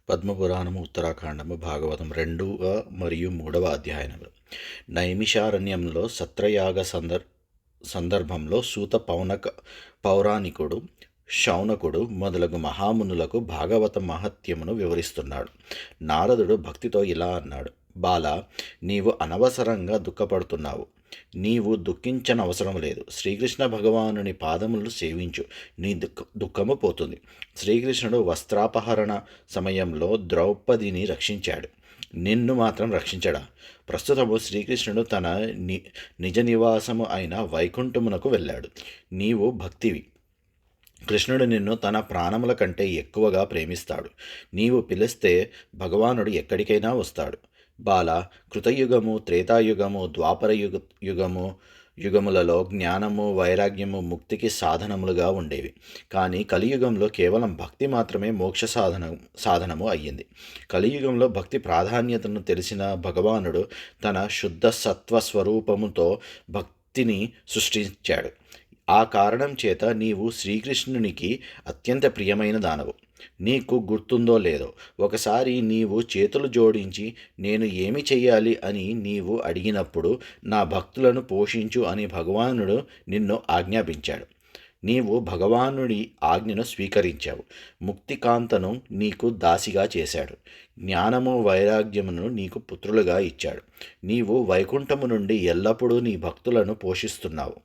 పద్మపురాణము ఉత్తరాఖండము భాగవతం 2వ మరియు 3వ అధ్యాయములు. నైమిషారణ్యంలో సత్రయాగ సందర్భంలో సూత పౌరాణికుడు శౌనకుడు మొదలగు మహామునులకు భాగవత మహత్యమును వివరిస్తున్నాడు. నారదుడు భక్తితో ఇలా అన్నాడు: బాల, నీవు అనవసరంగా దుఃఖపడుతున్నావు. నీవు దుఃఖించనవసరం లేదు. శ్రీకృష్ణ భగవానుని పాదములను సేవించు, నీ దుఃఖము పోతుంది. శ్రీకృష్ణుడు వస్త్రాపహరణ సమయంలో ద్రౌపదిని రక్షించాడు, నిన్ను మాత్రం రక్షించడా? ప్రస్తుతము శ్రీకృష్ణుడు తన నిజ నివాసము అయిన వైకుంఠమునకు వెళ్ళాడు. నీవు భక్తివి. కృష్ణుడు నిన్ను తన ప్రాణముల కంటే ఎక్కువగా ప్రేమిస్తాడు. నీవు పిలిస్తే భగవానుడు ఎక్కడికైనా వస్తాడు. బాల, కృతయుగము, త్రేతాయుగము, ద్వాపర యుగములలో జ్ఞానము, వైరాగ్యము ముక్తికి సాధనములుగా ఉండేవి. కానీ కలియుగంలో కేవలం భక్తి మాత్రమే మోక్ష సాధనము అయ్యింది. కలియుగంలో భక్తి ప్రాధాన్యతను తెలిసిన భగవానుడు తన శుద్ధ సత్వ స్వరూపముతో భక్తిని సృష్టించాడు. ఆ కారణం చేత నీవు శ్రీకృష్ణునికి అత్యంత ప్రియమైన దానవు. నీకు గుర్తుందో లేదో, ఒకసారి నీవు చేతులు జోడించి నేను ఏమి చెయ్యాలి అని నీవు అడిగినప్పుడు నా భక్తులను పోషించు అని భగవానుడు నిన్ను ఆజ్ఞాపించాడు. నీవు భగవానుడి ఆజ్ఞను స్వీకరించావు. ముక్తికాంతను నీకు దాసిగా చేశాడు. జ్ఞానము, వైరాగ్యమును నీకు పుత్రులుగా ఇచ్చాడు. నీవు వైకుంఠము నుండి ఎల్లప్పుడూ నీ భక్తులను పోషిస్తున్నావు.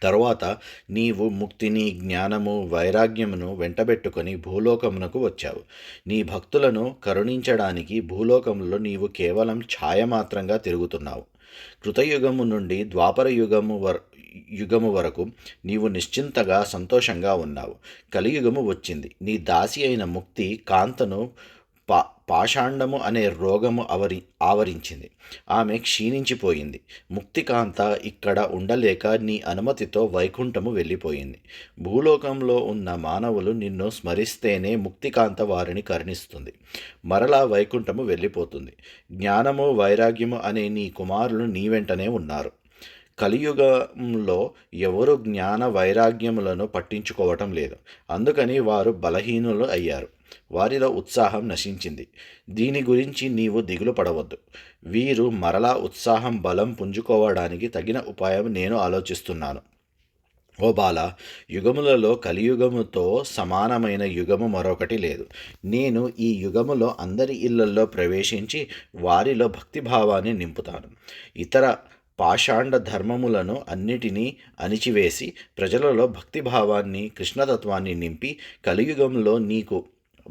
తరువాత నీవు ముక్తిని, జ్ఞానము, వైరాగ్యమును వెంటబెట్టుకొని భూలోకమునకు వచ్చావు. నీ భక్తులను కరుణించడానికి భూలోకంలో నీవు కేవలం ఛాయమాత్రంగా తిరుగుతున్నావు. కృతయుగము నుండి ద్వాపర యుగము వరకు నీవు నిశ్చింతగా సంతోషంగా ఉన్నావు. కలియుగము వచ్చింది. నీ దాసి అయిన ముక్తి కాంతను పాషాండము అనే రోగము ఆవరించింది. ఆమె క్షీణించిపోయింది. ముక్తికాంత ఇక్కడ ఉండలేక నీ అనుమతితో వైకుంఠము వెళ్ళిపోయింది. భూలోకంలో ఉన్న మానవులు నిన్ను స్మరిస్తేనే ముక్తికాంత వారిని కరుణిస్తుంది. మరలా వైకుంఠము వెళ్ళిపోతుంది. జ్ఞానము, వైరాగ్యము అనే నీ కుమారులు నీ వెంటనే ఉన్నారు. కలియుగంలో ఎవరు జ్ఞాన వైరాగ్యములను పట్టించుకోవటం లేదు. అందుకని వారు బలహీనులు అయ్యారు. వారిలో ఉత్సాహం నశించింది. దీని గురించి నీవు దిగులు పడవద్దు. వీరు మరలా ఉత్సాహం, బలం పుంజుకోవడానికి తగిన ఉపాయం నేను ఆలోచిస్తున్నాను. ఓ బాల, యుగములలో కలియుగముతో సమానమైన యుగము మరొకటి లేదు. నేను ఈ యుగములో అందరి ఇళ్లల్లో ప్రవేశించి వారిలో భక్తిభావాన్ని నింపుతాను. ఇతర పాషాండ ధర్మములను అన్నిటినీ అణిచివేసి ప్రజలలో భక్తిభావాన్ని, కృష్ణతత్వాన్ని నింపి కలియుగంలో నీకు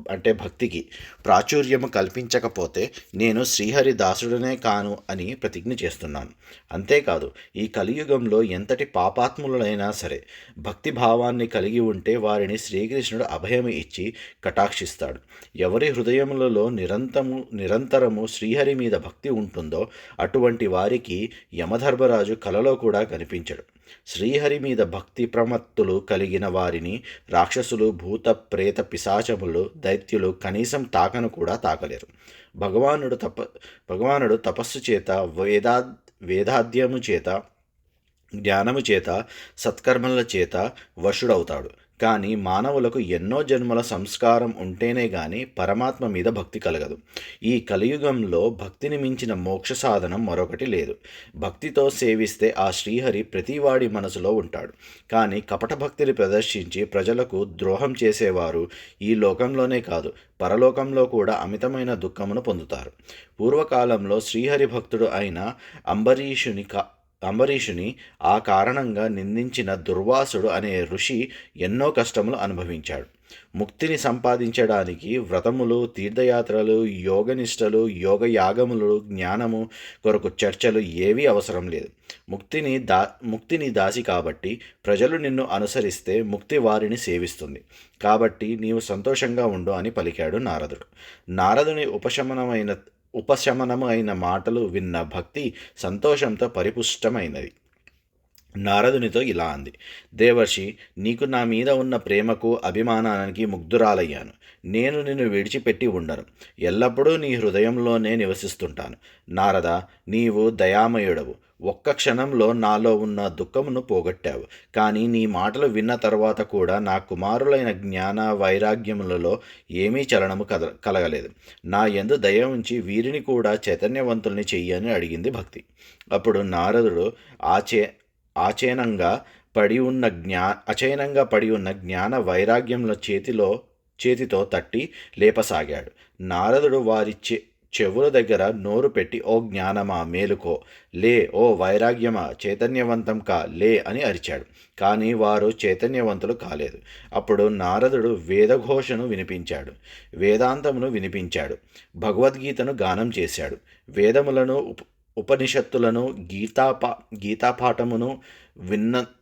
అంటే భక్తికి ప్రాచుర్యము కల్పించకపోతే నేను శ్రీహరి దాసుడనే కాను అని ప్రతిజ్ఞ చేస్తున్నాను. అంతేకాదు, ఈ కలియుగంలో ఎంతటి పాపాత్ములైనా సరే భక్తిభావాన్ని కలిగి ఉంటే వారిని శ్రీకృష్ణుడు అభయం ఇచ్చి కటాక్షిస్తాడు. ఎవరి హృదయములలో నిరంతరము శ్రీహరి మీద భక్తి ఉంటుందో అటువంటి వారికి యమధర్మరాజు కలలో కూడా కనిపించడు. శ్రీహరి మీద భక్తి ప్రమత్తులు కలిగిన వారిని రాక్షసులు, భూత, ప్రేత, పిశాచములు, దైత్యులు కనీసం తాకను కూడా తాకలేరు. భగవానుడు తపస్సు చేత, వేదాధ్యము చేత, జ్ఞానము చేత, సత్కర్మల చేత వశుడవుతాడు. కానీ మానవులకు ఎన్నో జన్మల సంస్కారం ఉంటేనే గాని పరమాత్మ మీద భక్తి కలగదు. ఈ కలియుగంలో భక్తిని మించిన మోక్ష సాధనం మరొకటి లేదు. భక్తితో సేవిస్తే ఆ శ్రీహరి ప్రతివాడి మనసులో ఉంటాడు. కానీ కపట భక్తిని ప్రదర్శించి ప్రజలకు ద్రోహం చేసేవారు ఈ లోకంలోనే కాదు, పరలోకంలో కూడా అమితమైన దుఃఖమును పొందుతారు. పూర్వకాలంలో శ్రీహరి భక్తుడు అయిన అంబరీషుని ఆ కారణంగా నిందించిన దుర్వాసుడు అనే ఋషి ఎన్నో కష్టములు అనుభవించాడు. ముక్తిని సంపాదించడానికి వ్రతములు, తీర్థయాత్రలు, యోగనిష్టలు, యోగయాగములు, జ్ఞానము కొరకు చర్చలు ఏవీ అవసరం లేదు. ముక్తిని దాసి కాబట్టి ప్రజలు నిన్ను అనుసరిస్తే ముక్తి వారిని సేవిస్తుంది. కాబట్టి నీవు సంతోషంగా ఉండు అని పలికాడు నారదుడు. నారదుని ఉపశమనము అయిన మాటలు విన్న భక్తి సంతోషంతో పరిపుష్టమైనది. నారదునితో ఇలా అంది: దేవర్షి, నీకు నా మీద ఉన్న ప్రేమకు, అభిమానానికి ముగ్ధురాలయ్యాను. నేను నిన్ను విడిచిపెట్టి ఉండను. ఎల్లప్పుడూ నీ హృదయంలోనే నివసిస్తుంటాను. నారద, నీవు దయామయుడవు. ఒక్క క్షణంలో నాలో ఉన్న దుఃఖమును పోగొట్టావు. కానీ నీ మాటలు విన్న తర్వాత కూడా నా కుమారులైన జ్ఞాన వైరాగ్యములలో ఏమీ చలనము కలగలేదు. నా యందు దయ ఉంచి వీరిని కూడా చైతన్యవంతుల్ని చెయ్యని అడిగింది భక్తి. అప్పుడు నారదుడు ఆచేనంగా అచయనంగా పడి ఉన్న జ్ఞాన వైరాగ్యముల చేతితో తట్టి లేపసాగాడు. నారదుడు వారి చెవుల దగ్గర నోరు పెట్టి, ఓ జ్ఞానమా మేలుకో, లే, ఓ వైరాగ్యమా చైతన్యవంతం కా, లే అని అరిచాడు. కానీ వారు చైతన్యవంతులు కాలేదు. అప్పుడు నారదుడు వేదఘోషను వినిపించాడు, వేదాంతమును వినిపించాడు, భగవద్గీతను గానం చేశాడు. వేదములను ఉపనిషత్తులను గీతాపాఠమును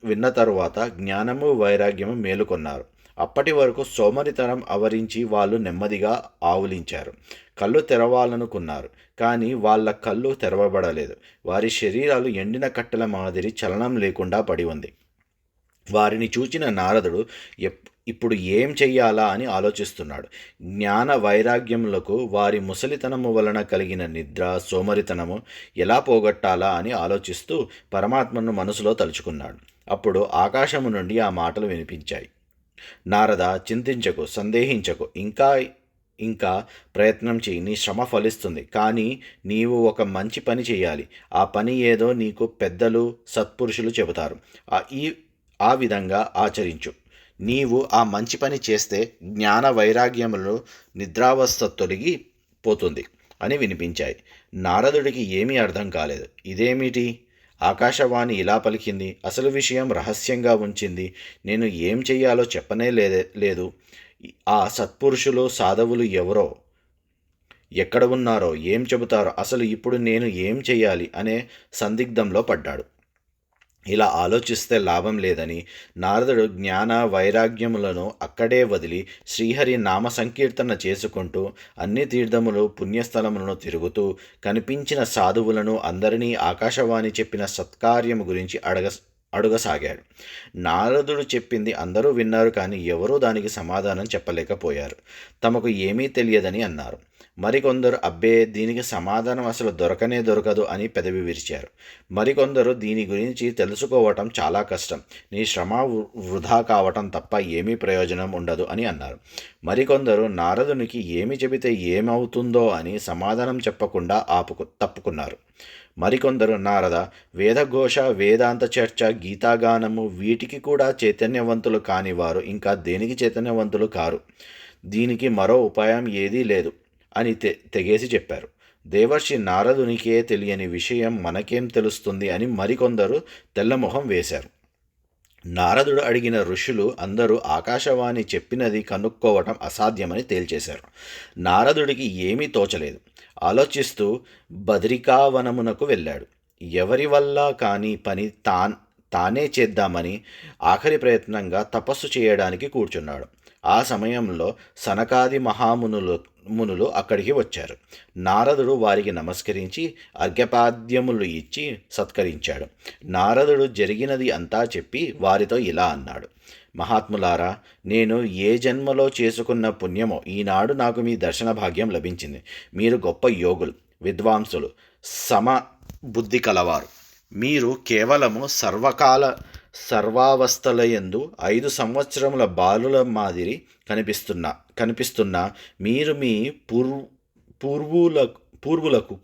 విన్న తరువాత జ్ఞానము వైరాగ్యము మేలుకొన్నారు. అప్పటి వరకు సోమరితనం ఆవరించి వాళ్ళు నెమ్మదిగా ఆవులించారు. కళ్ళు తెరవాలనుకున్నారు, కానీ వాళ్ళ కళ్ళు తెరవబడలేదు. వారి శరీరాలు ఎండిన కట్టెల మాదిరి చలనం లేకుండా పడి ఉంది. వారిని చూచిన నారదుడు ఇప్పుడు ఏం చెయ్యాలా అని ఆలోచిస్తున్నాడు. జ్ఞాన వైరాగ్యములకు వారి ముసలితనము వలన కలిగిన నిద్ర, సోమరితనము ఎలా పోగొట్టాలా అని ఆలోచిస్తూ పరమాత్మను మనసులో తలుచుకున్నాడు. అప్పుడు ఆకాశము నుండి ఆ మాటలు వినిపించాయి. నారద, చింతించకు, సందేహించకు, ఇంకా ప్రయత్నం చేయి. నీ శ్రమ ఫలిస్తుంది. కానీ నీవు ఒక మంచి పని చేయాలి. ఆ పని ఏదో నీకు పెద్దలు, సత్పురుషులు చెబుతారు. ఆ విధంగా ఆచరించు. నీవు ఆ మంచి పని చేస్తే జ్ఞాన వైరాగ్యములు నిద్రావస్థ తొలగి పోతుంది అని వినిపించాయి. నారదుడికి ఏమీ అర్థం కాలేదు. ఇదేమిటి? ఆకాశవాణి ఇలా పలికింది, అసలు విషయం రహస్యంగా ఉంచింది. నేను ఏం చెయ్యాలో చెప్పనే లేదు. ఆ సత్పురుషులు, సాధవులు ఎవరో, ఎక్కడ ఉన్నారో, ఏం చెబుతారో, అసలు ఇప్పుడు నేను ఏం చెయ్యాలి అనే సందిగ్ధంలో పడ్డాడు. ఇలా ఆలోచిస్తే లాభం లేదని నారదుడు జ్ఞాన వైరాగ్యములను అక్కడే వదిలి శ్రీహరి నామ సంకీర్తన చేసుకుంటూ అన్ని తీర్థములు, పుణ్యస్థలములను తిరుగుతూ కనిపించిన సాధువులను అందరినీ ఆకాశవాణి చెప్పిన సత్కార్యము గురించి అడుగసాగాడు. నారదుడు చెప్పింది అందరూ విన్నారు, కానీ ఎవరూ దానికి సమాధానం చెప్పలేకపోయారు. తమకు ఏమీ తెలియదని అన్నారు. మరికొందరు అబ్బే, దీనికి సమాధానం అసలు దొరకనే దొరకదు అని పెదవి విరిచారు. మరికొందరు దీని గురించి తెలుసుకోవటం చాలా కష్టం, నీ శ్రమ వృధా కావటం తప్ప ఏమీ ప్రయోజనం ఉండదు అని అన్నారు. మరికొందరు నారదునికి ఏమి చెబితే ఏమవుతుందో అని సమాధానం చెప్పకుండా తప్పుకున్నారు. మరికొందరు, నారద, వేదఘోష, వేదాంత చర్చ, గీతాగానము వీటికి కూడా చైతన్యవంతులు కాని వారు ఇంకా దేనికి చైతన్యవంతులు కారు. దీనికి మరో ఉపాయం ఏదీ లేదు అని తెగేసి చెప్పారు. దేవర్షి నారదునికే తెలియని విషయం మనకేం తెలుస్తుంది అని మరికొందరు తెల్లమొహం వేశారు. నారదుడు అడిగిన ఋషులు అందరూ ఆకాశవాణి చెప్పినది కనుక్కోవటం అసాధ్యమని తేల్చేశారు. నారదుడికి ఏమీ తోచలేదు. ఆలోచిస్తూ బద్రికావనమునకు వెళ్ళాడు. ఎవరి వల్ల కాని పని తానే చేద్దామని ఆఖరి ప్రయత్నంగా తపస్సు చేయడానికి కూర్చున్నాడు. ఆ సమయంలో సనకాది మహామునులు అక్కడికి వచ్చారు. నారదుడు వారికి నమస్కరించి అర్ఘ్యపాద్యములు ఇచ్చి సత్కరించాడు. నారదుడు జరిగినది అంతా చెప్పి వారితో ఇలా అన్నాడు, మహాత్ములారా, నేను ఏ జన్మలో చేసుకున్న పుణ్యమో ఈనాడు నాకు మీ దర్శన భాగ్యం లభించింది. మీరు గొప్ప యోగులు, విద్వాంసులు, సమబుద్ధి కలవారు. మీరు కేవలము సర్వావస్థలయందు 5 సంవత్సరముల బాలుల మాదిరి కనిపిస్తున్న మీరు మీ పూర్వులకు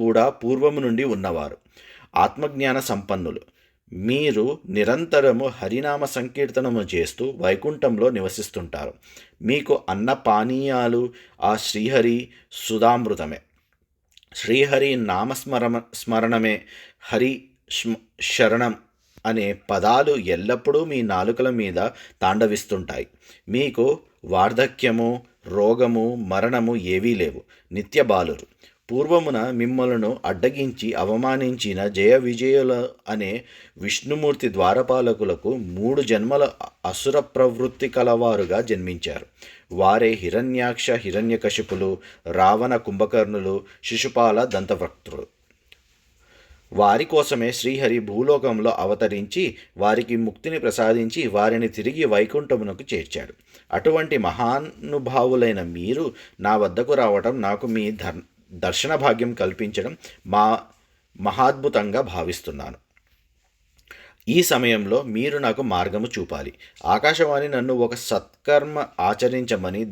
కూడా పూర్వము నుండి ఉన్నవారు, ఆత్మజ్ఞాన సంపన్నులు. మీరు నిరంతరము హరినామ సంకీర్తనము చేస్తూ వైకుంఠంలో నివసిస్తుంటారు. మీకు అన్న పానీయాలు ఆ శ్రీహరి సుధామృతమే. శ్రీహరి స్మరణమే హరి శరణం అనే పదాలు ఎల్లప్పుడూ మీ నాలుకల మీద తాండవిస్తుంటాయి. మీకు వార్ధక్యము, రోగము, మరణము ఏవీ లేవు. నిత్య బాలురు. పూర్వమున మిమ్మలను అడ్డగించి అవమానించిన జయ విజయుల అనే విష్ణుమూర్తి ద్వారపాలకులకు 3 జన్మల అసుర ప్రవృత్తి కలవారుగా జన్మించారు. వారే హిరణ్యాక్ష, హిరణ్యకశిపులు, రావణ, కుంభకర్ణులు, శిశుపాల, దంతవక్త్రులు. వారి కోసమే శ్రీహరి భూలోకంలో అవతరించి వారికి ముక్తిని ప్రసాదించి వారిని తిరిగి వైకుంఠమునకు చేర్చాడు. అటువంటి మహానుభావులైన మీరు నా వద్దకు రావటం నాకు మీ దర్శన భాగ్యం కల్పించడం మా మహాద్భుతంగా భావిస్తున్నాను. ఈ సమయంలో మీరు నాకు మార్గము చూపాలి. ఆకాశవాణి నన్ను ఒక సత్కర్మ ఆచరించమని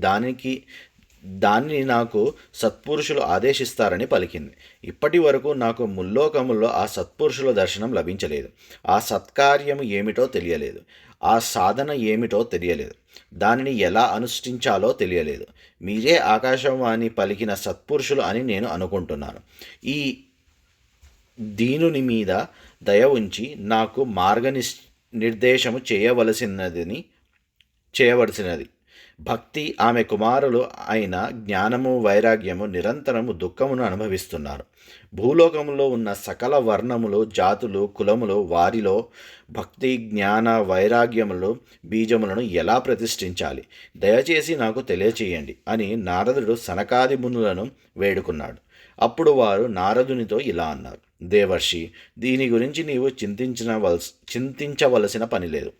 దాన్ని నాకు సత్పురుషులు ఆదేశిస్తారని పలికింది. ఇప్పటి వరకు నాకు ముల్లోకముల్లో ఆ సత్పురుషుల దర్శనం లభించలేదు. ఆ సత్కార్యము ఏమిటో తెలియలేదు. ఆ సాధన ఏమిటో తెలియలేదు. దానిని ఎలా అనుష్ఠించాలో తెలియలేదు. మీరే ఆకాశవాణి పలికిన సత్పురుషులు అని నేను అనుకుంటున్నాను. ఈ దీనుని మీద దయ ఉంచి నాకు నిర్దేశము చేయవలసినది. భక్తి ఆమె కుమారులు అయిన జ్ఞానము వైరాగ్యము నిరంతరము దుఃఖమును అనుభవిస్తున్నారు. భూలోకములో ఉన్న సకల వర్ణములు జాతులు కులములు వారిలో భక్తి జ్ఞాన వైరాగ్యములు బీజములను ఎలా ప్రతిష్ఠించాలి దయచేసి నాకు తెలియచేయండి అని నారదుడు సనకాది మునులను వేడుకున్నాడు. అప్పుడు వారు నారదునితో ఇలా అన్నారు: దేవర్షి, దీని గురించి నీవు చింతించవలసిన పని లేదు.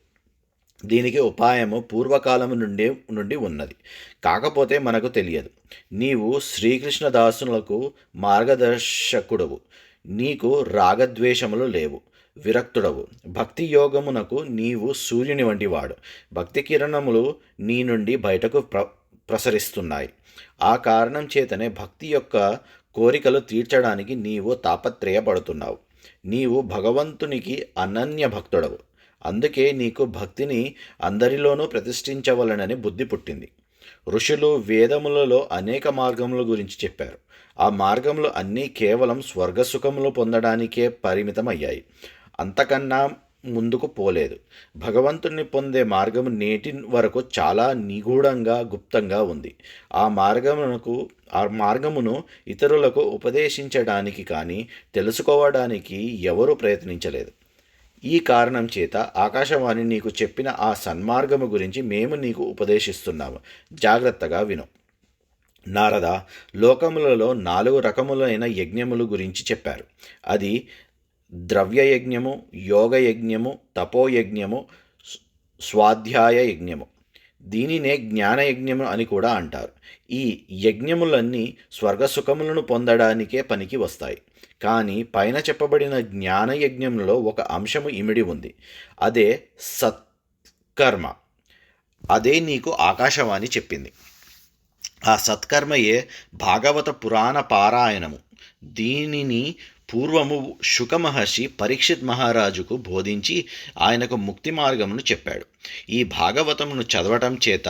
దీనికి ఉపాయము పూర్వకాలము నుండి ఉన్నది. కాకపోతే మనకు తెలియదు. నీవు శ్రీకృష్ణదాసులకు మార్గదర్శకుడవు. నీకు రాగద్వేషములు లేవు. విరక్తుడవు. భక్తి యోగమునకు నీవు సూర్యుని వంటి వాడు. భక్తి కిరణములు నీ నుండి బయటకు ప్రసరిస్తున్నాయి. ఆ కారణం చేతనే భక్తి యొక్క కోరికలు తీర్చడానికి నీవు తాపత్రయపడుతున్నావు. నీవు భగవంతునికి అనన్య భక్తుడవు. అందుకే నీకు భక్తిని అందరిలోనూ ప్రతిష్ఠించవలనని బుద్ధి పుట్టింది. ఋషులు వేదములలో అనేక మార్గముల గురించి చెప్పారు. ఆ మార్గములు అన్నీ కేవలం స్వర్గసుఖములు పొందడానికే పరిమితమయ్యాయి. అంతకన్నా ముందుకు పోలేదు. భగవంతుని పొందే మార్గము నేటి వరకు చాలా నిగూఢంగా గుప్తంగా ఉంది. ఆ మార్గమును ఇతరులకు ఉపదేశించడానికి కానీ తెలుసుకోవడానికి ఎవరూ ప్రయత్నించలేదు. ఈ కారణం చేత ఆకాశవాణి నీకు చెప్పిన ఆ సన్మార్గము గురించి మేము నీకు ఉపదేశిస్తున్నాము. జాగ్రత్తగా విను. నారద, లోకములలో 4 రకములైన యజ్ఞముల గురించి చెప్పారు. అది ద్రవ్యయజ్ఞము, యోగయజ్ఞము, తపోయజ్ఞము, స్వాధ్యాయ యజ్ఞము. దీనినే జ్ఞానయజ్ఞము అని కూడా అంటారు. ఈ యజ్ఞములన్నీ స్వర్గసుఖములను పొందడానికే పనికి వస్తాయి. కానీ పైన చెప్పబడిన జ్ఞానయజ్ఞంలో ఒక అంశము ఇమిడి ఉంది. అదే సత్కర్మ. అదే నీకు ఆకాశవాణి చెప్పింది. ఆ సత్కర్మయే భాగవత పురాణ పారాయణము. దీనిని పూర్వము శుకమహర్షి పరీక్షిత్ మహారాజుకు బోధించి ఆయనకు ముక్తి మార్గమును చెప్పాడు. ఈ భాగవతమును చదవటం చేత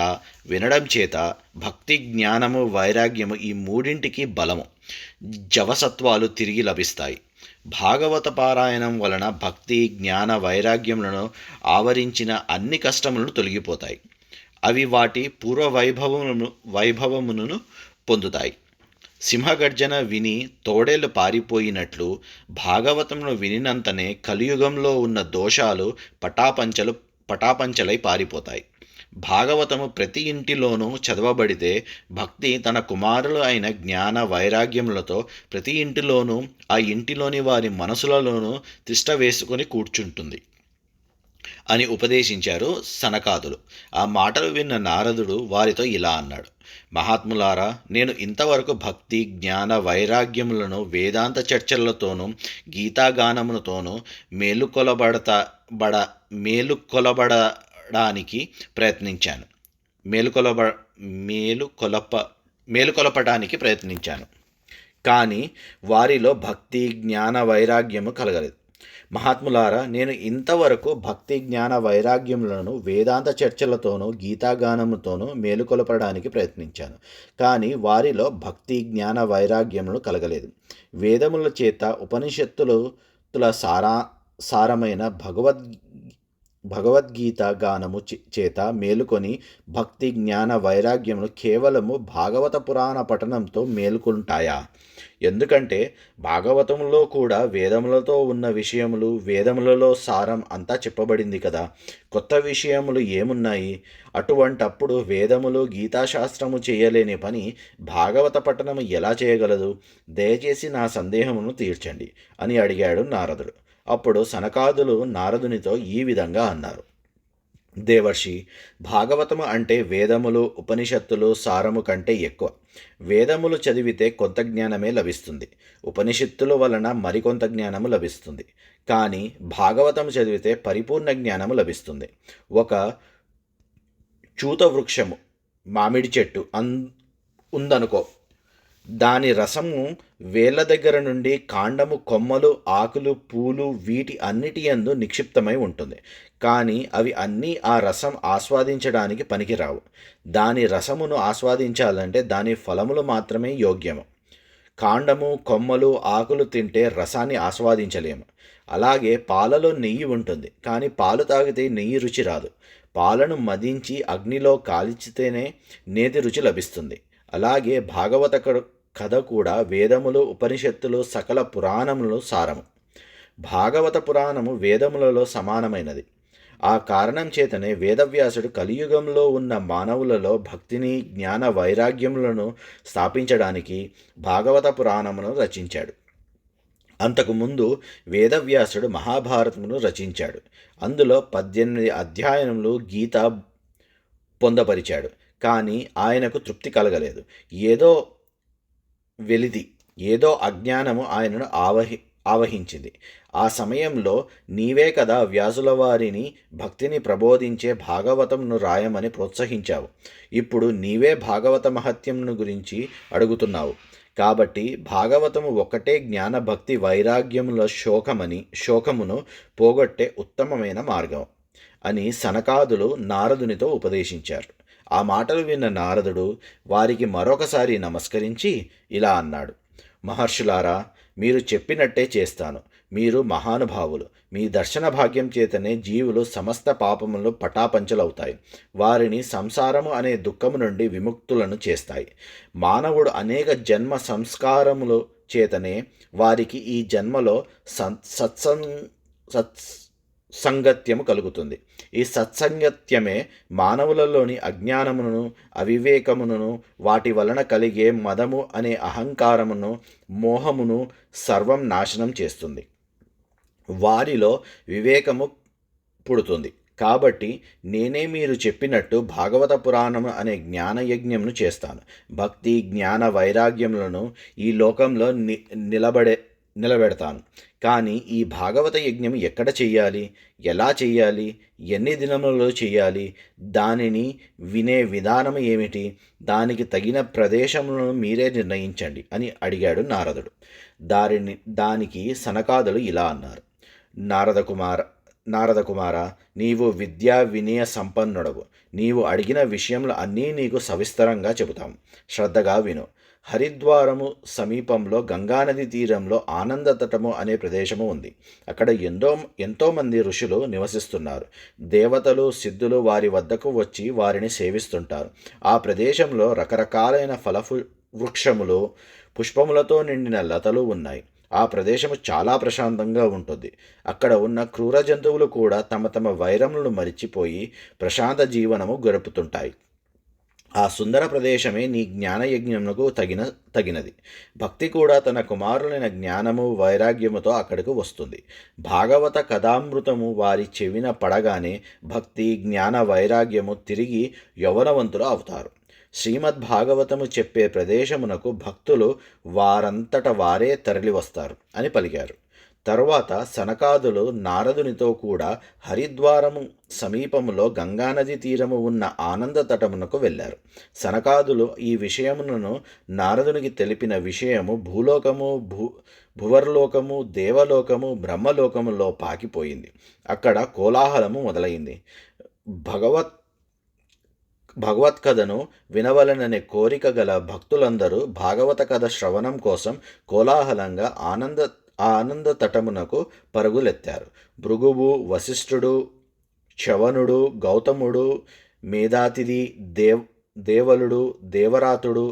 వినడం చేత భక్తి జ్ఞానము వైరాగ్యము ఈ మూడింటికి బలము జవసత్వాలు తిరిగి లభిస్తాయి. భాగవత పారాయణం వలన భక్తి జ్ఞాన వైరాగ్యములను ఆవరించిన అన్ని కష్టములను తొలగిపోతాయి. అవి వాటి పూర్వ వైభవమును పొందుతాయి. సింహగర్జన విని తోడేళ్లు పారిపోయినట్లు భాగవతమును వినినంతనే కలియుగంలో ఉన్న దోషాలు పటాపంచలై పారిపోతాయి. భాగవతము ప్రతి ఇంటిలోనూ చదవబడితే భక్తి తన కుమారులు అయిన జ్ఞాన వైరాగ్యములతో ప్రతి ఇంటిలోనూ ఆ ఇంటిలోని వారి మనసులలోనూ తిష్ట వేసుకొని కూర్చుంటుంది అని ఉపదేశించారు సనకాదులు. ఆ మాటలు విన్న నారదుడు వారితో ఇలా అన్నాడు: మహాత్ములారా, నేను ఇంతవరకు భక్తి జ్ఞాన వైరాగ్యములను వేదాంత చర్చలతోనూ గీతాగానములతోనూ మేలుకొలపడానికి ప్రయత్నించాను. కానీ వారిలో భక్తి జ్ఞాన వైరాగ్యము కలగలేదు. మహాత్ములారా, నేను ఇంతవరకు భక్తి జ్ఞాన వైరాగ్యములను వేదాంత చర్చలతోనూ గీతాగానముతోనూ మేలుకొలపడానికి ప్రయత్నించాను. కానీ వారిలో భక్తి జ్ఞాన వైరాగ్యములు కలగలేదు. వేదముల చేత ఉపనిషత్తుల సారమైన భగవద్గీత గానము చేత మేలుకొని భక్తి జ్ఞాన వైరాగ్యములు కేవలము భాగవత పురాణ పఠనంతో మేలుకుంటాయా? ఎందుకంటే భాగవతంలో కూడా వేదములతో ఉన్న విషయములు, వేదములలో సారం అంతా చెప్పబడింది కదా. కొత్త విషయములు ఏమున్నాయి? అటువంటప్పుడు వేదములు గీతాశాస్త్రము చేయలేని పని భాగవత పఠనము ఎలా చేయగలదు? దయచేసి నా సందేహమును తీర్చండి అని అడిగాడు నారదుడు. అప్పుడు సనకాదులు నారదునితో ఈ విధంగా అన్నారు: దేవర్షి, భాగవతము అంటే వేదములు ఉపనిషత్తులు సారము కంటే ఎక్కువ. వేదములు చదివితే కొంత జ్ఞానమే లభిస్తుంది, ఉపనిషత్తుల వలన మరికొంత జ్ఞానము లభిస్తుంది. కానీ భాగవతము చదివితే పరిపూర్ణ జ్ఞానము లభిస్తుంది. ఒక చూత వృక్షము, మామిడి చెట్టు ఉందనుకో, దాని రసము వేళ్ళ దగ్గర నుండి కాండము, కొమ్మలు, ఆకులు, పూలు వీటి అన్నిటి యందు నిక్షిప్తమై ఉంటుంది. కానీ అవి అన్నీ ఆ రసం ఆస్వాదించడానికి పనికిరావు. దాని రసమును ఆస్వాదించాలంటే దాని ఫలములు మాత్రమే యోగ్యము. కాండము, కొమ్మలు, ఆకులు తింటే రసాన్ని ఆస్వాదించలేము. అలాగే పాలలో నెయ్యి ఉంటుంది, కానీ పాలు తాగితే నెయ్యి రుచి రాదు. పాలను మదించి అగ్నిలో కాల్చితేనే నేతి రుచి లభిస్తుంది. అలాగే భాగవత కథ కూడా వేదములు, ఉపనిషత్తులు, సకల పురాణములు సారము. భాగవత పురాణము వేదములలో సమానమైనది. ఆ కారణం చేతనే వేదవ్యాసుడు కలియుగంలో ఉన్న మానవులలో భక్తిని, జ్ఞాన వైరాగ్యములను స్థాపించడానికి భాగవత పురాణమును రచించాడు. అంతకుముందు వేదవ్యాసుడు మహాభారతమును రచించాడు. అందులో 18 అధ్యాయములు గీత పొందపరిచాడు. కానీ ఆయనకు తృప్తి కలగలేదు. ఏదో వెలితి, ఏదో అజ్ఞానము ఆయనను ఆవహించింది. ఆ సమయంలో నీవే కదా వ్యాసుల వారిని భక్తిని ప్రబోధించే భాగవతంను రాయమని ప్రోత్సహించావు. ఇప్పుడు నీవే భాగవత మహత్యంను గురించి అడుగుతున్నావు. కాబట్టి భాగవతము ఒక్కటే జ్ఞాన, భక్తి, వైరాగ్యముల శోకమును పోగొట్టే ఉత్తమమైన మార్గం అని సనకాదులు నారదునితో ఉపదేశించారు. ఆ మాటలు విన్న నారదుడు వారికి మరొకసారి నమస్కరించి ఇలా అన్నాడు: మహర్షులారా, మీరు చెప్పినట్టే చేస్తాను. మీరు మహానుభావులు. మీ దర్శన భాగ్యం చేతనే జీవులు సమస్త పాపములు పటాపంచలవుతాయి. వారిని సంసారము అనే దుఃఖము నుండి విముక్తులను చేస్తాయి. మానవుడు అనేక జన్మ సంస్కారముల చేతనే వారికి ఈ జన్మలో సత్సంగత్యము కలుగుతుంది. ఈ సత్సంగత్యమే మానవులలోని అజ్ఞానమును, అవివేకమును, వాటి వలన కలిగే మదము అనే అహంకారమును, మోహమును సర్వం నాశనం చేస్తుంది. వారిలో వివేకము పుడుతుంది. కాబట్టి నేనే మీరు చెప్పినట్టు భాగవత పురాణము అనే జ్ఞానయజ్ఞమును చేస్తాను. భక్తి, జ్ఞాన, వైరాగ్యములను ఈ లోకంలో నిలబెడతాను. కానీ ఈ భాగవత యజ్ఞం ఎక్కడ చెయ్యాలి, ఎలా చెయ్యాలి, ఎన్ని దినములలో చెయ్యాలి, దానిని వినే విధానం ఏమిటి, దానికి తగిన ప్రదేశములను మీరే నిర్ణయించండి అని అడిగాడు నారదుడు. దానికి సనకాదులు ఇలా అన్నారు: నారద కుమార, నీవు విద్యా వినయ సంపన్నుడవు. నీవు అడిగిన విషయములు అన్నీ నీకు సవిస్తరంగా చెబుతాము. శ్రద్ధగా విను. హరిద్వారము సమీపంలో గంగానది తీరంలో ఆనందతటము అనే ప్రదేశము ఉంది. అక్కడ ఎంతోమంది ఋషులు నివసిస్తున్నారు. దేవతలు, సిద్ధులు వారి వద్దకు వచ్చి వారిని సేవిస్తుంటారు. ఆ ప్రదేశంలో రకరకాలైన వృక్షములు, పుష్పములతో నిండిన లతలు ఉన్నాయి. ఆ ప్రదేశము చాలా ప్రశాంతంగా ఉంటుంది. అక్కడ ఉన్న క్రూర జంతువులు కూడా తమ తమ వైరములను మరిచిపోయి ప్రశాంత జీవనము గడుపుతుంటాయి. ఆ సుందర ప్రదేశమే నీ జ్ఞానయజ్ఞమునకు తగినది. భక్తి కూడా తన కుమారులైన జ్ఞానము, వైరాగ్యముతో అక్కడికి వస్తుంది. భాగవత కథామృతము వారి చెవిన పడగానే భక్తి, జ్ఞాన, వైరాగ్యము తిరిగి యౌవనవంతులు అవుతారు. శ్రీమద్భాగవతము చెప్పే ప్రదేశమునకు భక్తులు వారంతట వారే తరలివస్తారు అని పలికారు. తరువాత సనకాదులు నారదునితో కూడా హరిద్వారము సమీపములో గంగానది తీరము ఉన్న ఆనంద తటమునకు వెళ్ళారు. సనకాదులు ఈ విషయములను నారదునికి తెలిపిన విషయము భూలోకము, భువర్లోకము, దేవలోకము, బ్రహ్మలోకములో పాకిపోయింది. అక్కడ కోలాహలము మొదలైంది. భగవత్ కథను వినవలననే కోరిక గల భక్తులందరూ భాగవత కథ శ్రవణం కోసం కోలాహలంగా ఆనంద తటమునకు పరుగులెత్తారు. భృగువు, వశిష్ఠుడు, చ్యవనుడు, గౌతముడు, మేధాతిథి, దేవలుడు, దేవరాతుడు,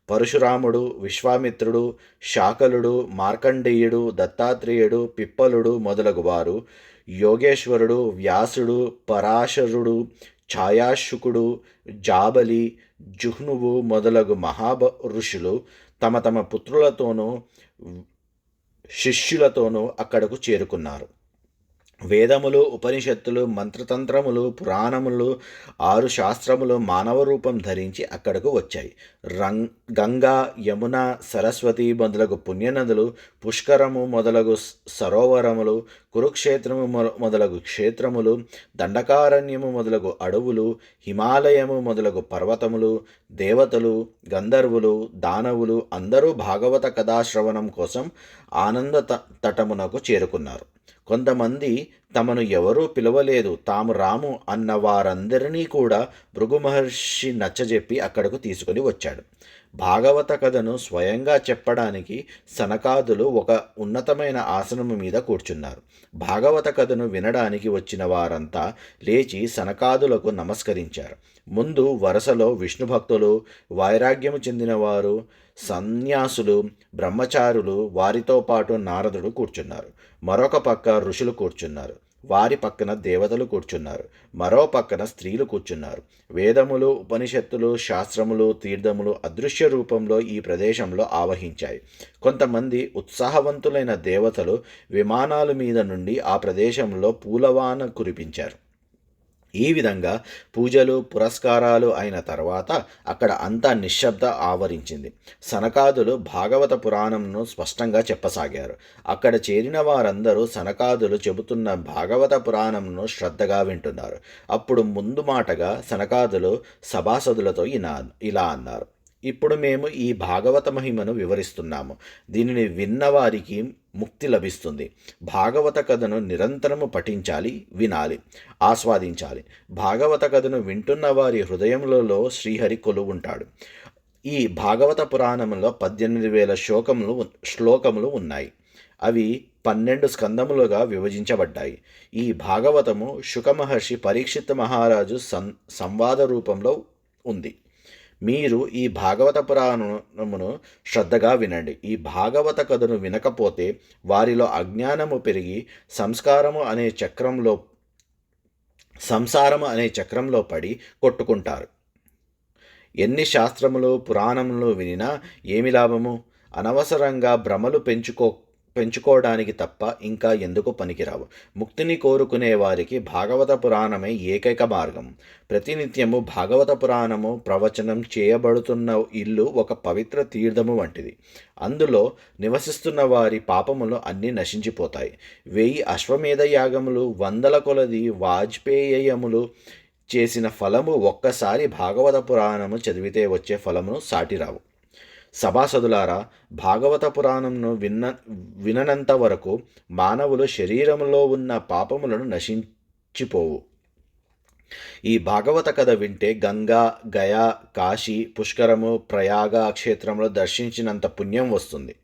పరశురాముడు, విశ్వామిత్రుడు, శాకలుడు, మార్కండేయుడు, దత్తాత్రేయుడు, పిప్పలుడు మొదలగువారు, యోగేశ్వరుడు, వ్యాసుడు, పరాశరుడు, ఛాయాశుకుడు, జాబలి, జుహ్నువు మొదలగు ఋషులు తమ తమ పుత్రులతోనూ శిష్యులతోనూ అక్కడకు చేరుకున్నారు. వేదములు, ఉపనిషత్తులు, మంత్రతంత్రములు, పురాణములు, 6 శాస్త్రములు మానవ రూపం ధరించి అక్కడకు వచ్చాయి. గంగా, యమున, సరస్వతి మొదలగు పుణ్యనదులు, పుష్కరము మొదలగు సరోవరములు, కురుక్షేత్రము మొదలగు క్షేత్రములు, దండకారణ్యము మొదలగు అడవులు, హిమాలయము మొదలగు పర్వతములు, దేవతలు, గంధర్వులు, దానవులు అందరూ భాగవత కథాశ్రవణం కోసం ఆనంద తటమునకు చేరుకున్నారు. కొంతమంది తమను ఎవరూ పిలవలేదు, తాము రాము అన్న వారందరినీ కూడా భృగు మహర్షి నచ్చజెప్పి అక్కడకు తీసుకొని వచ్చాడు. భాగవత కథను స్వయంగా చెప్పడానికి సనకాదులు ఒక ఉన్నతమైన ఆసనము మీద కూర్చున్నారు. భాగవత కథను వినడానికి వచ్చిన వారంతా లేచి సనకాదులకు నమస్కరించారు. ముందు వరుసలో విష్ణు భక్తులు, వైరాగ్యము చెందినవారు, సన్యాసులు, బ్రహ్మచారులు, వారితో పాటు నారదుడు కూర్చున్నారు. మరొక పక్క ఋషులు కూర్చున్నారు. వారి పక్కన దేవతలు కూర్చున్నారు. మరో పక్కన స్త్రీలు కూర్చున్నారు. వేదములు, ఉపనిషత్తులు, శాస్త్రములు, తీర్థములు అదృశ్య రూపంలో ఈ ప్రదేశంలో ఆవహించాయి. కొంతమంది ఉత్సాహవంతులైన దేవతలు విమానాల మీద నుండి ఆ ప్రదేశంలో పూలవాన కురిపించారు. ఈ విధంగా పూజలు, పురస్కారాలు అయిన తర్వాత అక్కడ అంతా నిశ్శబ్ద ఆవరించింది. సనకాదులు భాగవత పురాణంను స్పష్టంగా చెప్పసాగారు. అక్కడ చేరిన వారందరూ సనకాదులు చెబుతున్న భాగవత పురాణంను శ్రద్ధగా వింటున్నారు. అప్పుడు ముందు మాటగా సనకాదులు సభాసదులతో ఇలా అన్నారు: ఇప్పుడు మేము ఈ భాగవత మహిమను వివరిస్తున్నాము. దీనిని విన్నవారికి ముక్తి లభిస్తుంది. భాగవత కథను నిరంతరము పఠించాలి, వినాలి, ఆస్వాదించాలి. భాగవత కథను వింటున్న వారి హృదయములలో శ్రీహరి కొలువుంటాడు. ఈ భాగవత పురాణంలో 18,000 శ్లోకములు ఉన్నాయి. అవి 12 స్కందములుగా విభజించబడ్డాయి. ఈ భాగవతము శుకమహర్షి పరీక్షిత్ మహారాజు సంవాద రూపంలో ఉంది. మీరు ఈ భాగవత పురాణమును శ్రద్ధగా వినండి. ఈ భాగవత కథను వినకపోతే వారిలో అజ్ఞానము పెరిగి సంసారము అనే చక్రంలో పడి కొట్టుకుంటారు. ఎన్ని శాస్త్రములు, పురాణములు వినినా ఏమి లాభము? అనవసరంగా భ్రమలు పెంచుకోవడానికి తప్ప ఇంకా ఎందుకు పనికిరావు. ముక్తిని కోరుకునే వారికి భాగవత పురాణమే ఏకైక మార్గం. ప్రతినిత్యము భాగవత పురాణము ప్రవచనం చేయబడుతున్న ఇల్లు ఒక పవిత్ర తీర్థము వంటిది. అందులో నివసిస్తున్న వారి పాపములు అన్నీ నశించిపోతాయి. 1000 అశ్వమేధ యాగములు, 100 కొలది వాజ్పేయములు చేసిన ఫలము ఒక్కసారి భాగవత పురాణము చదివితే వచ్చే ఫలమును సాటిరావు. సభాసదులారా, భాగవత పురాణంను విననంత వరకు మానవులు శరీరంలో ఉన్న పాపములను నశించిపోవు. ఈ భాగవత కథ వింటే గంగా, గయా, కాశీ, పుష్కరము, ప్రయాగ క్షేత్రంలో దర్శించినంత పుణ్యం వస్తుంది.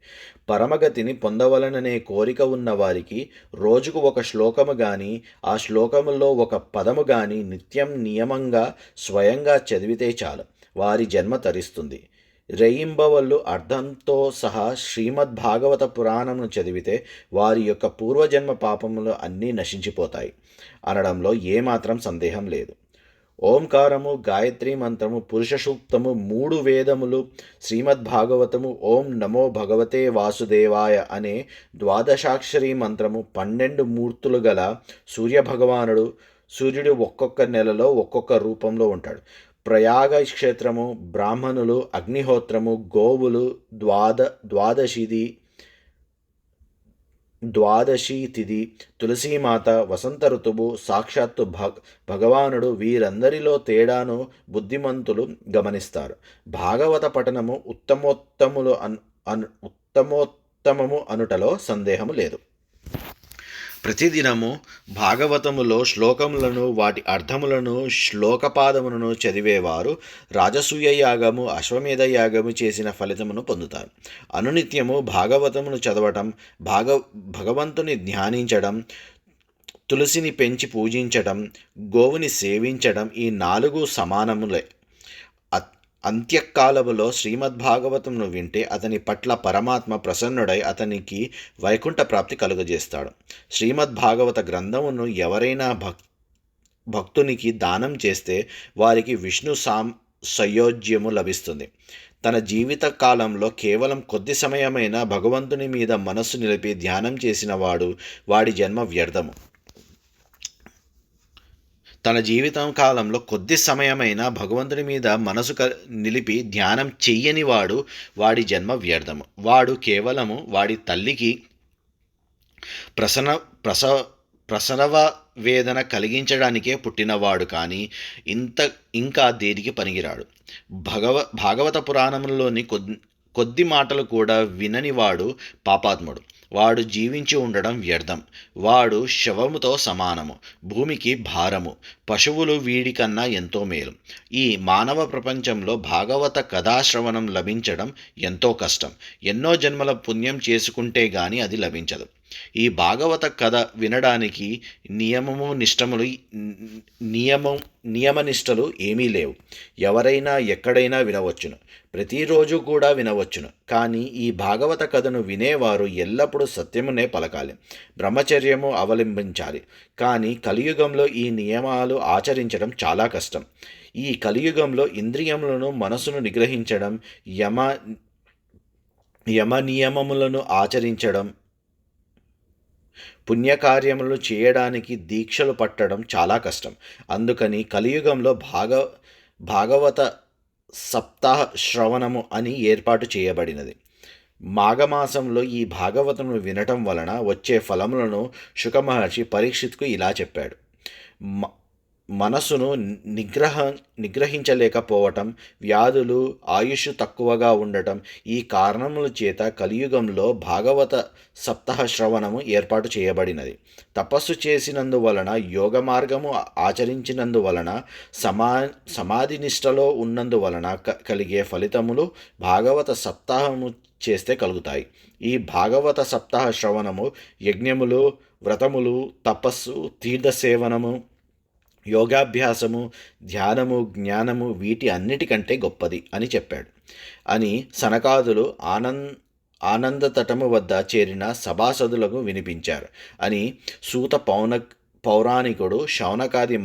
పరమగతిని పొందవలననే కోరిక ఉన్న వారికి రోజుకు ఒక శ్లోకము కానీ, ఆ శ్లోకములో ఒక పదము కానీ నిత్యం నియమంగా స్వయంగా చదివితే చాలు, వారి జన్మ తరిస్తుంది. రేయింబవళ్ళు అర్థంతో సహా శ్రీమద్ భాగవత పురాణంను చదివితే వారి యొక్క పూర్వజన్మ పాపములు అన్నీ నశించిపోతాయి అనడంలో ఏమాత్రం సందేహం లేదు. ఓంకారము, గాయత్రి మంత్రము, పురుష సూక్తము, 3 వేదములు, శ్రీమద్ భాగవతము, ఓం నమో భగవతే వాసుదేవాయ అనే ద్వాదశాక్షరి మంత్రము, 12 మూర్తులు గల సూర్యభగవానుడు. సూర్యుడు ఒక్కొక్క నెలలో ఒక్కొక్క రూపంలో ఉంటాడు. ప్రయాగ క్షేత్రము, బ్రాహ్మణులు, అగ్నిహోత్రము, గోవులు, ద్వాదశి తిథి, తులసీమాత, వసంత ఋతువు, సాక్షాత్తు భగవానుడు, వీరందరిలో తేడాను బుద్ధిమంతులు గమనిస్తారు. భాగవత పఠనము ఉత్తమోత్తమము అనుటలో సందేహము లేదు. ప్రతిదినము భాగవతములో శ్లోకములను, వాటి అర్థములను, శ్లోకపాదములను చదివేవారు రాజసూయ యాగము, అశ్వమేధ యాగము చేసిన ఫలితమును పొందుతారు. అనునిత్యము భాగవతమును చదవటం, భగవంతుని ధ్యానించడం, తులసిని పెంచి పూజించడం, గోవుని సేవించడం, ఈ 4 సమానములే. అంత్యకాలములో శ్రీమద్భాగవతంను వింటే అతని పట్ల పరమాత్మ ప్రసన్నుడై అతనికి వైకుంఠ ప్రాప్తి కలుగజేస్తాడు. శ్రీమద్భాగవత గ్రంథమును ఎవరైనా భక్తునికి దానం చేస్తే వారికి విష్ణు సయోజ్యము లభిస్తుంది. తన జీవిత కాలంలో కేవలం కొద్ది సమయమైన భగవంతుని మీద మనస్సు నిలిపి ధ్యానం చేసిన వాడి జన్మ వ్యర్థము. తన జీవితం కాలంలో కొద్ది సమయమైనా భగవంతుని మీద మనసు నిలిపి ధ్యానం చెయ్యని వాడు, వాడి జన్మ వ్యర్థము. వాడు కేవలము వాడి తల్లికి ప్రసన ప్రస ప్రసవ వేదన కలిగించడానికే పుట్టినవాడు కానీ ఇంత ఇంకా దేనికి పనికిరాడు. భాగవత పురాణంలోని కొద్ది మాటలు కూడా విననివాడు పాపాత్ముడు. వాడు జీవించి ఉండడం వ్యర్థం. వాడు శవముతో సమానము, భూమికి భారము. పశువులు వీడికన్నా ఎంతో మేలు. ఈ మానవ ప్రపంచంలో భాగవత కథాశ్రవణం లభించడం ఎంతో కష్టం. ఎన్నో జన్మల పుణ్యం చేసుకుంటే గాని అది లభించదు. ఈ భాగవత కథ వినడానికి నియమనిష్టలు ఏమీ లేవు. ఎవరైనా ఎక్కడైనా వినవచ్చును, ప్రతిరోజు కూడా వినవచ్చును. కానీ ఈ భాగవత కథను వినేవారు ఎల్లప్పుడూ సత్యమునే పలకాలి, బ్రహ్మచర్యము అవలంబించాలి. కానీ కలియుగంలో ఈ నియమాలు ఆచరించడం చాలా కష్టం. ఈ కలియుగంలో ఇంద్రియములను, మనసును నిగ్రహించడం, యమ నియమములను ఆచరించడం, పుణ్యకార్యములు చేయడానికి దీక్షలు పట్టడం చాలా కష్టం. అందుకని కలియుగంలో భాగవత సప్తాహ శ్రవణము అని ఏర్పాటు చేయబడినది. మాఘమాసంలో ఈ భాగవతమును వినటం వలన వచ్చే ఫలములను శుకమహర్షి పరీక్షిత్కు ఇలా చెప్పాడు. మనసును నిగ్రహించలేకపోవటం, వ్యాధులు, ఆయుష్ తక్కువగా ఉండటం, ఈ కారణముల చేత కలియుగంలో భాగవత సప్తాహ శ్రవణము ఏర్పాటు చేయబడినది. తపస్సు చేసినందువలన, యోగ మార్గము ఆచరించినందువలన, సమాధి నిష్టలో ఉన్నందువలన కలిగే ఫలితములు భాగవత సప్తాహము చేస్తే కలుగుతాయి. ఈ భాగవత సప్తాహ శ్రవణము యజ్ఞములు, వ్రతములు, తపస్సు, తీర్థసేవనము, యోగాభ్యాసము, ధ్యానము, జ్ఞానము వీటి అన్నిటికంటే గొప్పది అని చెప్పాడు అని సనకాదులు ఆనంద తటము వద్ద చేరిన సభాసదులకు వినిపించారు అని సూత పౌరాణికుడు శౌనకాది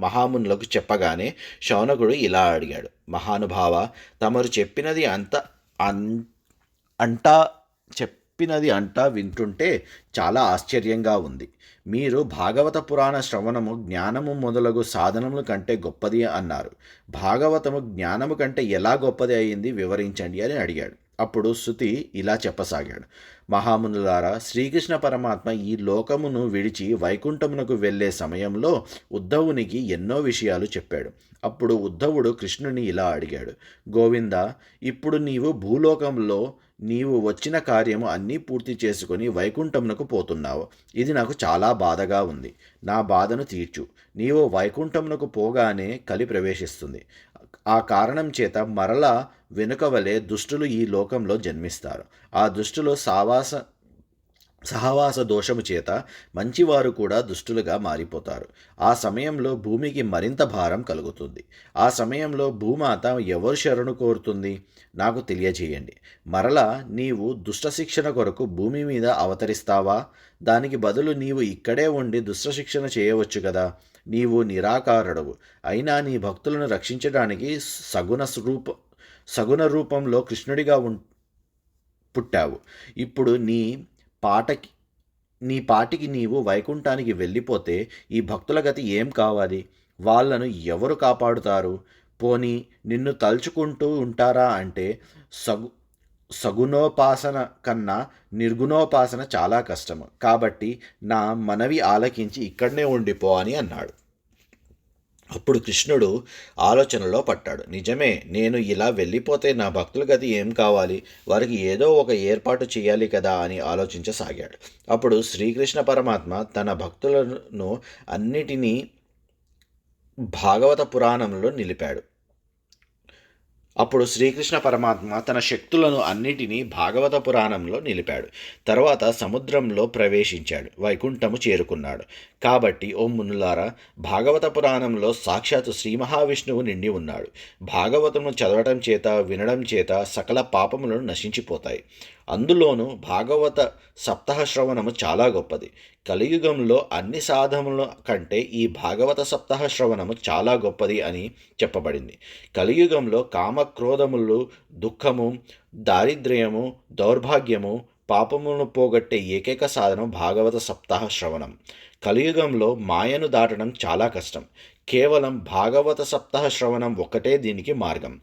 మహామునులకు చెప్పగానే శౌనకుడు ఇలా అడిగాడు. మహానుభావ, తమరు చెప్పినది అంటా వింటుంటే చాలా ఆశ్చర్యంగా ఉంది. మీరు భాగవత పురాణ శ్రవణము జ్ఞానము మొదలగు సాధనముల కంటే గొప్పది అన్నారు. భాగవతము జ్ఞానము కంటే ఎలా గొప్పది అయింది వివరించండి అని అడిగాడు. అప్పుడు శృతి ఇలా చెప్పసాగాడు. మహామునులారా, శ్రీకృష్ణ పరమాత్మ ఈ లోకమును విడిచి వైకుంఠమునకు వెళ్ళే సమయంలో ఉద్ధవునికి ఎన్నో విషయాలు చెప్పాడు. అప్పుడు ఉద్ధవుడు కృష్ణుని ఇలా అడిగాడు. గోవింద, ఇప్పుడు నీవు భూలోకంలో నీవు వచ్చిన కార్యము అన్నీ పూర్తి చేసుకొని వైకుంఠమునకు పోతున్నావు. ఇది నాకు చాలా బాధగా ఉంది. నా బాధను తీర్చు. నీవు వైకుంఠమునకు పోగానే కలి ప్రవేశిస్తుంది. ఆ కారణం చేత మరలా వెనుక వలె దుష్టులు ఈ లోకంలో జన్మిస్తారు. ఆ దుష్టులు సహవాస దోషము చేత మంచివారు కూడా దుష్టులుగా మారిపోతారు. ఆ సమయంలో భూమికి మరింత భారం కలుగుతుంది. ఆ సమయంలో భూమాత ఎవరు శరణు కోరుతుంది? నాకు తెలియజేయండి. మరలా నీవు దుష్టశిక్షణ కొరకు భూమి మీద అవతరిస్తావా? దానికి బదులు నీవు ఇక్కడే ఉండి దుష్టశిక్షణ చేయవచ్చు కదా. నీవు నిరాకారుడవు అయినా నీ భక్తులను రక్షించడానికి సగుణ రూపంలో కృష్ణుడిగా పుట్టావు. ఇప్పుడు నీ పాటికి నీవు వైకుంఠానికి వెళ్ళిపోతే ఈ భక్తుల గతి ఏం కావాలి? వాళ్ళను ఎవరు కాపాడుతారు? పోనీ నిన్ను తలుచుకుంటూ ఉంటారా అంటే సగుణోపాసన కన్నా నిర్గుణోపాసన చాలా కష్టము. కాబట్టి నా మనవి ఆలకించి ఇక్కడనే ఉండిపో అని అన్నాడు. అప్పుడు కృష్ణుడు ఆలోచనలో పడ్డాడు. నిజమే, నేను ఇలా వెళ్ళిపోతే నా భక్తుల గతి ఏం కావాలి? వారికి ఏదో ఒక ఏర్పాటు చేయాలి కదా అని ఆలోచించసాగాడు. అప్పుడు శ్రీకృష్ణ పరమాత్మ తన భక్తులను అన్నిటినీ భాగవత పురాణంలో నిలిపాడు. అప్పుడు శ్రీకృష్ణ పరమాత్మ తన శక్తులను అన్నిటినీ భాగవత పురాణంలో నిలిపాడు. తర్వాత సముద్రంలో ప్రవేశించాడు, వైకుంఠము చేరుకున్నాడు. కాబట్టి ఓ మునులారా, భాగవత పురాణంలో సాక్షాత్తు శ్రీ మహావిష్ణువు నిండి ఉన్నాడు. భాగవతము చదవటం చేత, వినడం చేత సకల పాపములను నశించిపోతాయి. అందులోనూ భాగవత సప్తాహ శ్రవణము చాలా గొప్పది. కలియుగంలో అన్ని సాధనముల కంటే ఈ భాగవత సప్తాహ శ్రవణము చాలా గొప్పది అని చెప్పబడింది. కలియుగంలో కామక్రోధములు, దుఃఖము, దారిద్ర్యము, దౌర్భాగ్యము, పాపములను పోగొట్టే ఏకైక సాధనం భాగవత సప్తాహ శ్రవణం. కలియుగంలో మాయను దాటడం చాలా కష్టం. కేవలం భాగవత సప్తాహ శ్రవణం ఒక్కటే దీనికి మార్గం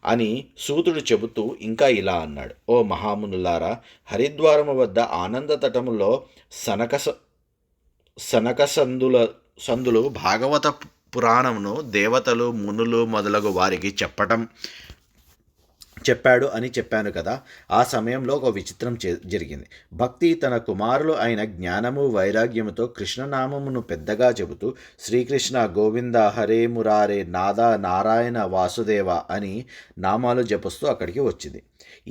అని సూతుడు చెబుతూ ఇంకా ఇలా అన్నాడు. ఓ మహామునులారా, హరిద్వారము వద్ద ఆనంద తటములో సందులు భాగవత పురాణమును దేవతలు మునులు మొదలగు వారికి చెప్పాడు అని చెప్పాను కదా. ఆ సమయంలో ఒక విచిత్రం జరిగింది. భక్తి తన కుమారులు అయిన జ్ఞానము వైరాగ్యముతో కృష్ణనామమును పెద్దగా చెబుతూ శ్రీకృష్ణ గోవింద హరే మురారే నాద నారాయణ వాసుదేవ అని నామాలు జపిస్తూ అక్కడికి వచ్చింది.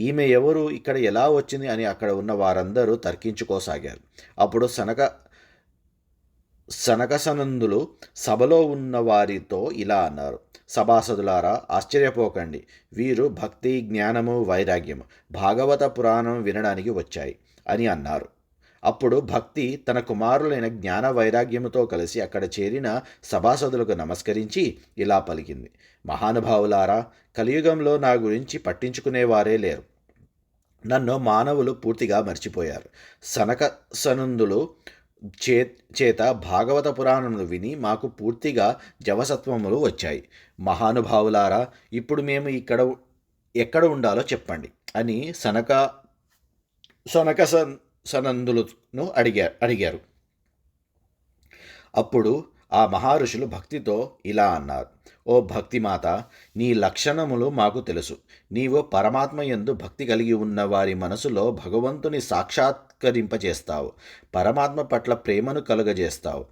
ఈమె ఎవరు, ఇక్కడ ఎలా వచ్చింది అని అక్కడ ఉన్న వారందరూ తర్కించుకోసాగారు. అప్పుడు సనకసనందులు సభలో ఉన్న వారితో ఇలా అన్నారు. సభాసదులారా, ఆశ్చర్యపోకండి. వీరు భక్తి జ్ఞానము వైరాగ్యము భాగవత పురాణం వినడానికి వచ్చాయి అని అన్నారు. అప్పుడు భక్తి తన కుమారులైన జ్ఞాన వైరాగ్యముతో కలిసి అక్కడ చేరిన సభాసదులకు నమస్కరించి ఇలా పలికింది. మహానుభావులారా, కలియుగంలో నా గురించి పట్టించుకునేవారే లేరు. నన్ను మానవులు పూర్తిగా మర్చిపోయారు. సనకసనందులు చేత భాగవత పురాణములు విని మాకు పూర్తిగా జవసత్వములు వచ్చాయి. మహానుభావులారా, ఇప్పుడు మేము ఎక్కడ ఉండాలో చెప్పండి అని సనకసనందులను అడిగారు. అప్పుడు ఆ మహర్షులు భక్తితో ఇలా అన్నారు. ఓ భక్తిమాత, నీ లక్షణములు మాకు తెలుసు. నీవు పరమాత్మ యందు భక్తి కలిగి ఉన్న వారి మనసులో భగవంతుని సాక్షాత్కరింపజేస్తావు. పరమాత్మ పట్ల ప్రేమను కలుగజేస్తావు.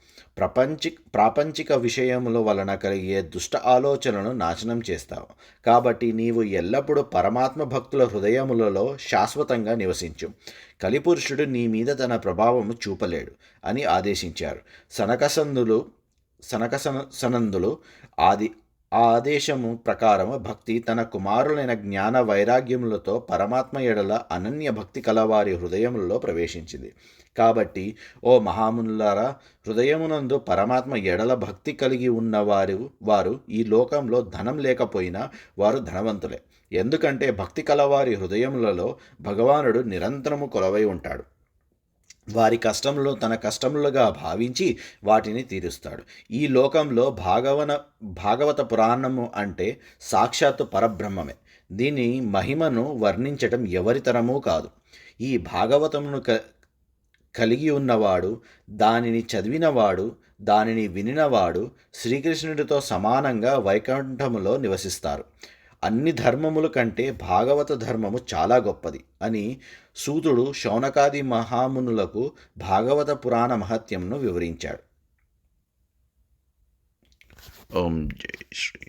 ప్రాపంచిక విషయముల వలన కలిగే దుష్ట ఆలోచనలను నాశనం చేస్తావు. కాబట్టి నీవు ఎల్లప్పుడూ పరమాత్మ భక్తుల హృదయములలో శాశ్వతంగా నివసించు. కలిపురుషుడు నీ మీద తన ప్రభావము చూపలేడు అని ఆదేశించారు. సనకసనందులు ఆదేశము ప్రకారము భక్తి తన కుమారులైన జ్ఞాన వైరాగ్యములతో పరమాత్మ ఎడల అనన్య భక్తి కలవారి హృదయములలో ప్రవేశించింది. కాబట్టి ఓ మహామునులారా, హృదయమునందు పరమాత్మ ఎడల భక్తి కలిగి వారు ఈ లోకంలో ధనం లేకపోయినా వారు ధనవంతులే. ఎందుకంటే భక్తి కలవారి హృదయములలో భగవానుడు నిరంతరము కొలవై ఉంటాడు. వారి కష్టములు తన కష్టములుగా భావించి వాటిని తీరుస్తాడు. ఈ లోకంలో భాగవత పురాణము అంటే సాక్షాత్తు పరబ్రహ్మమే. దీని మహిమను వర్ణించటం ఎవరితరమూ కాదు. ఈ భాగవతమును కలిగి ఉన్నవాడు, దానిని చదివినవాడు, దానిని వినినవాడు శ్రీకృష్ణుడితో సమానంగా వైకుంఠములో నివసిస్తారు. అన్ని ధర్మముల కంటే భాగవత ధర్మము చాలా గొప్పది అని సూతుడు శౌనకాది మహామునులకు భాగవత పురాణ మహత్యంను వివరించాడు. ఓం జై శ్రీ